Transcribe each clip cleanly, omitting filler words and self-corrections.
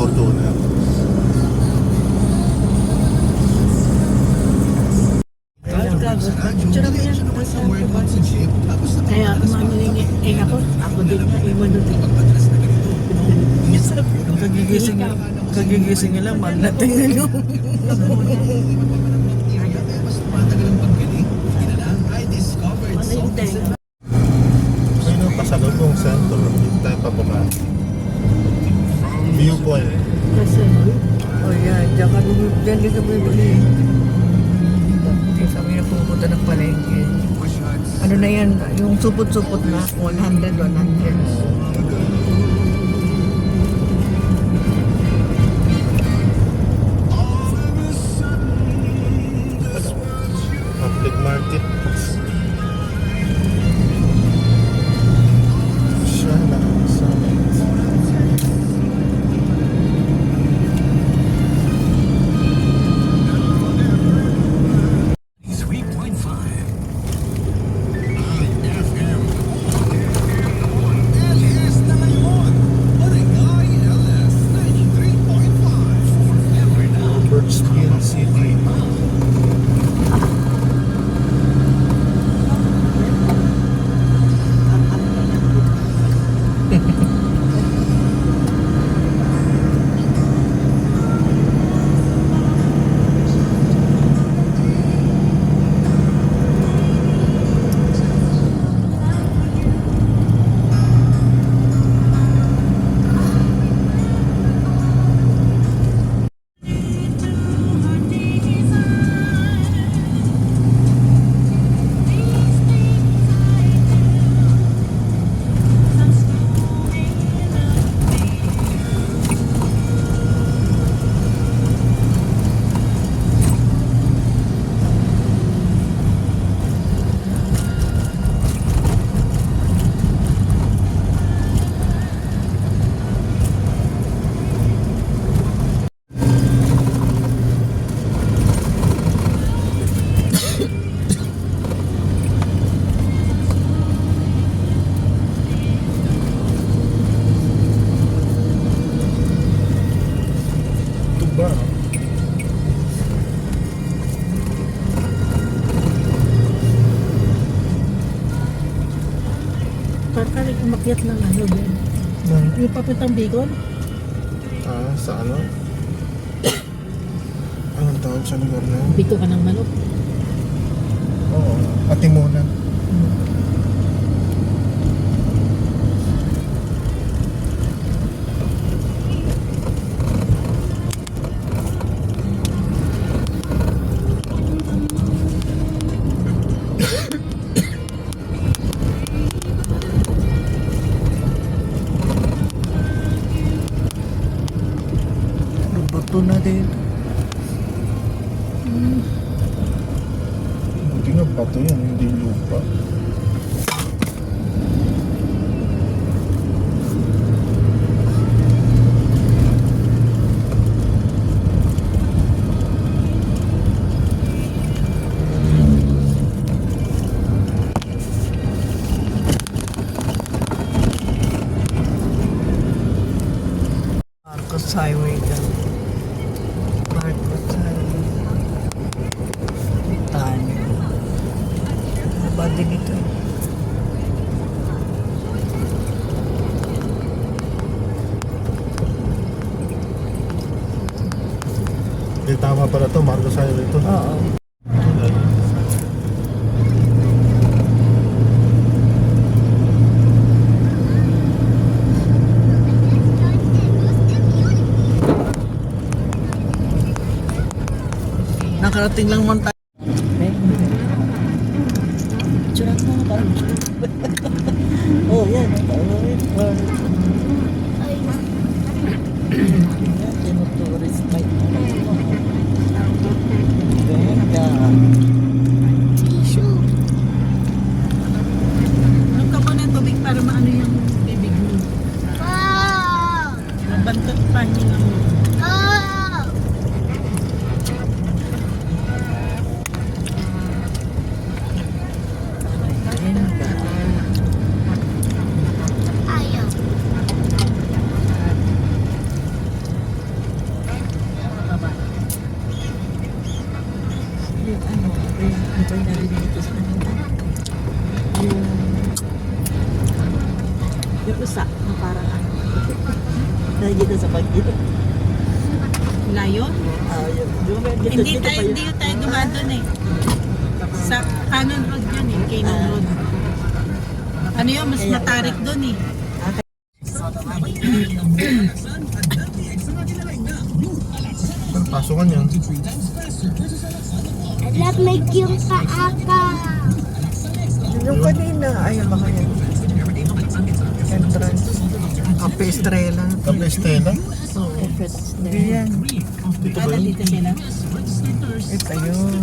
Fortuner. Kaya umano yung ako din nga, umano din. Kagigising nila, magnating na yun. Ano yung tenga? May nang pasalubong center. Dito tayo pababa. Viewpoint. Kasi, Oh yan, dyan din kami bili. Kami na pumunta ng palengke. Ano na yan, yung supot-supot na, 100. Public market. Sana. Birchfield City. Tuba. parang umakyat ng ano din. Yung papuntang Bicol, Sa ano? Anong tawag sa lugar na yun? bito ka ng manok. Oo. Atimona. Bato na din. Buti nga bato yan, hindi lupa. Marcos Highway ka. Marcos Highway. Tanya. Ano ba din ito? Tama pala to, Marcos Highway to. Oo. Nakarating lang man tayo. Surat mo parang. Oh, yan. Tinuturist bike. Venga. Tissue. Anong ka muna ng tubig para maano yung bibig mo? Mabantot pa niya mo. sa Baguio. Layo? Hindi tayo dumaan doon eh. Sa Canon Road yun eh, Canon Road. Ano yun, mas matarik doon eh. Pasukan yun. Alam, may yung paaka. Yung kanina, ayun baka yan. Entrance. Cafe Estrella. Cafe Estela. Hindi yan. Dito ba yun? Dito sila. Ito yun.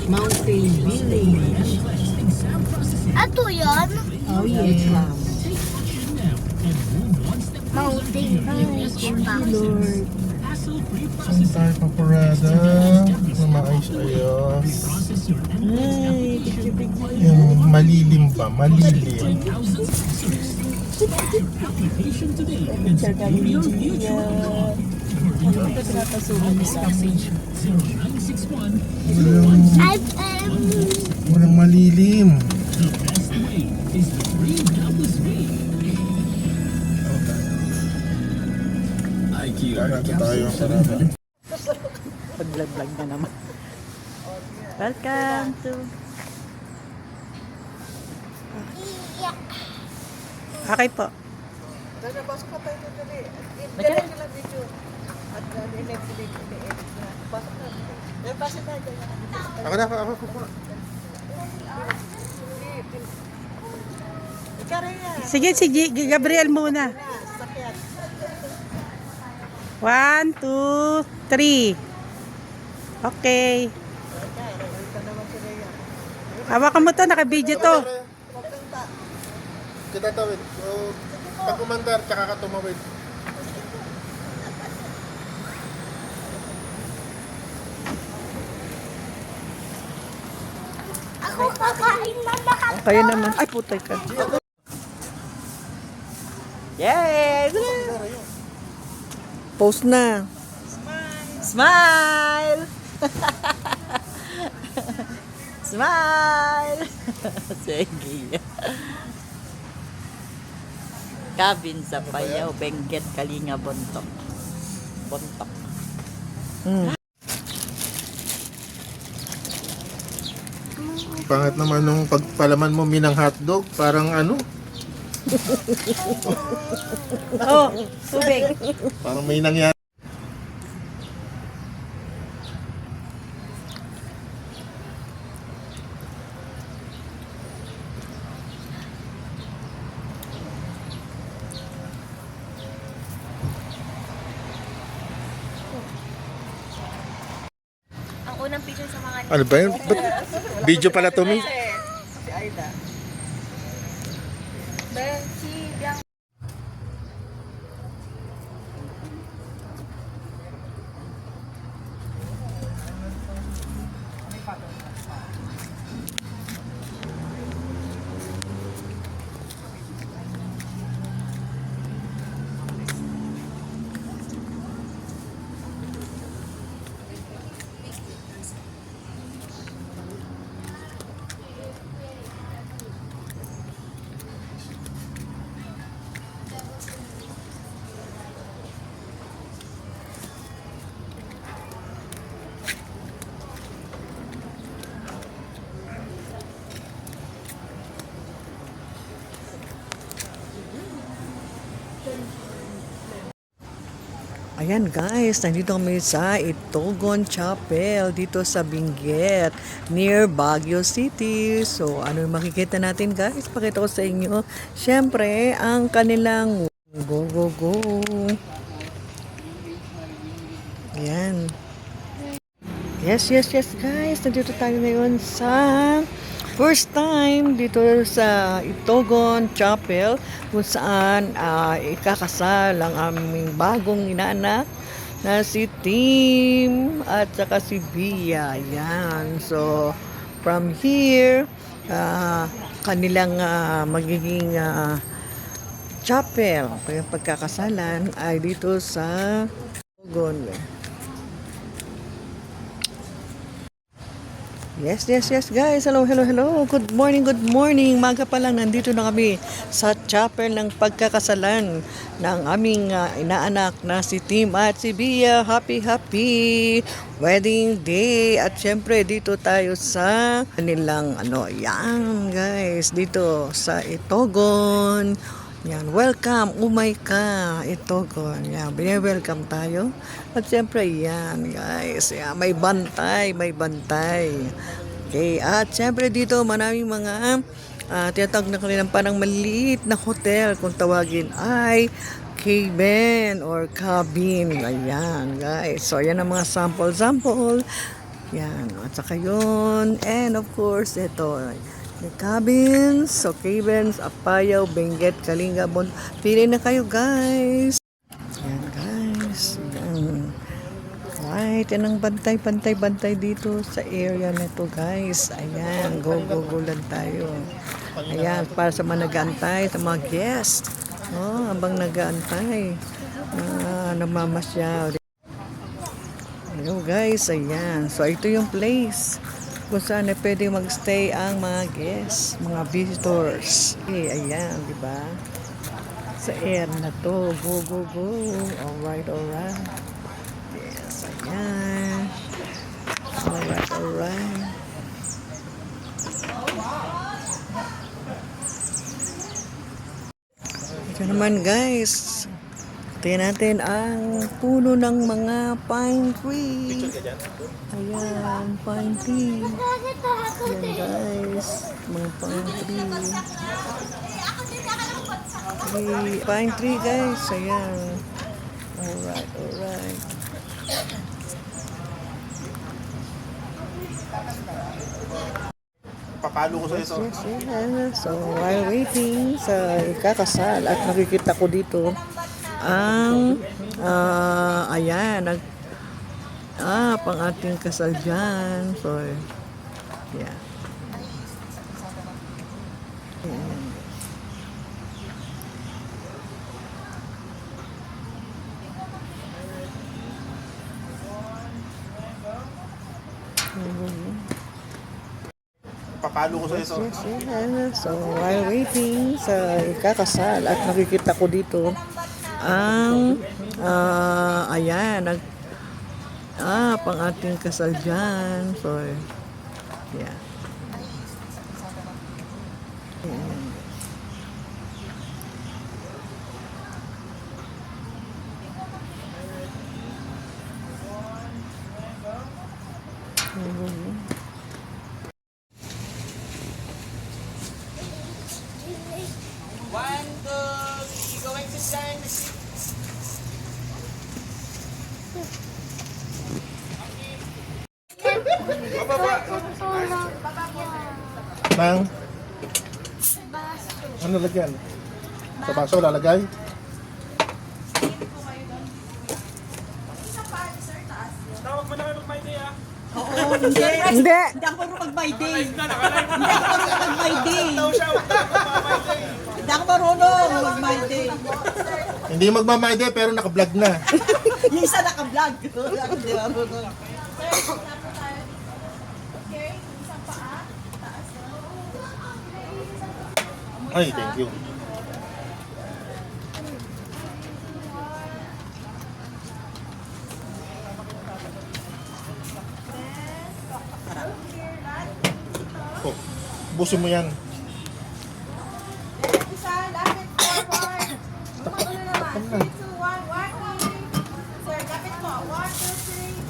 Mountain Village. Ato yun? Oh yeah. Mountain Village pa. Saan tayo paparada? Na maayos-ayos. Yung malilim ba? Malilim. At, Walang malilim. Parada tayo ang parada. Pag-vlog na naman. Welcome to... Okay po. Pasok pa tayo dali. Nagka- Diyan lang video. At in-edit na. Pasok na. Pasok na dyan. Ako. Ikaw rin yan. Sige, Gabriel muna. Sakyan. 1, 2, 3. Okay. Ito naman sila yan. Hawakan mo to, naka-video to. Kita tawid. So, pag umandar, tsaka ka tumawid. ako kakain na lahat. Kayo naman. Ay, putay ka. Yay! Post na. Smile! Smile! Sige. Cabin sa Payaw, Benguet, Kalinga, Bontok. Bontok. Pangat naman nung pagpalaman mo minang hotdog, parang ano, Oh, tubig. parang may nangyari. Ang unang picture sa mga Ano ba yun? Ba't video pala to, Mi? Si Aida. si Biang. Ayan guys, nandito kami sa Itogon Chapel dito sa Benguet near Baguio City. So ano yung makikita natin guys? Pakita ko sa inyo. Siyempre, ang kanilang go. Ayan. Yes guys, nandito tayo ngayon sa first time dito sa Itogon Chapel kung saan ikakasal ang aming bagong inaanak na si Tim at saka si Bia. Yan. So, from here, kanilang magiging chapel, yung pagkakasalan ay dito sa Itogon. Yes, yes, yes guys. Hello, hello, hello. Good morning, good morning. Maga pa lang nandito na kami sa chapel ng pagkakasalan ng aming inaanak na si Tim at si Bia. Happy, happy wedding day. At syempre dito tayo sa kanilang yan guys. Dito sa Itogon. Yan, welcome, umay ka, Itogon. Yan, welcome tayo. At syempre, yan, guys. Yan, may bantay, may bantay. Okay, at syempre dito, maraming mga tinatawag na kanilang parang maliit na hotel, kung tawagin ay cabin or cabin. Ayan, guys. So, ayan ang mga sample. Yan, at saka yun. And of course, ito, the cabins, so cabins, Apayao, Benguet, Kalinga, pili na kayo guys. Yan guys. Yan. Right, yan ang bantay dito sa area na to guys. Ayan, go lang tayo. Ayan, para sa mga nag-aantay, sa mga guest. Oh, habang nag-aantay. Namamasyaw. Hello guys, ayan. So ito yung place kung saan na pwede magstay ang mga guests, mga visitors. Okay, ayan, di ba? Sa air na to. Go. Alright. Yes, ayan. Alright. Ito naman guys. Tingnan natin ang puno ng mga pine tree. Ayan, pine tree. Ayan guys, mga pine tree. Okay, pine tree guys, ayan. Alright. Papalo ko sa ito. Yes. So, while waiting sa ikakasal at nakikita ko dito ang ayan, pang ating kasal dyan. So, yeah. Papalo ko sa ito. Yes. So, while waiting sa ikakasal at nakikita ko dito ang ayan, pang ating kasal dyan. So, yeah. Mang, ano lagyan? Sa baso lalagay? Hindi. Hindi ako marunong mag-my day. Hindi ako marunong mag-my day. Hindi magmamayde pero naka-vlog na. Yung isa naka-vlog. Hindi marunong. Ay, thank you. Oh, busin mo yan. Isa, lapit forward. Ano naman? 3, 2, 1, walking. Sir, lapit po. 1, 2, 3.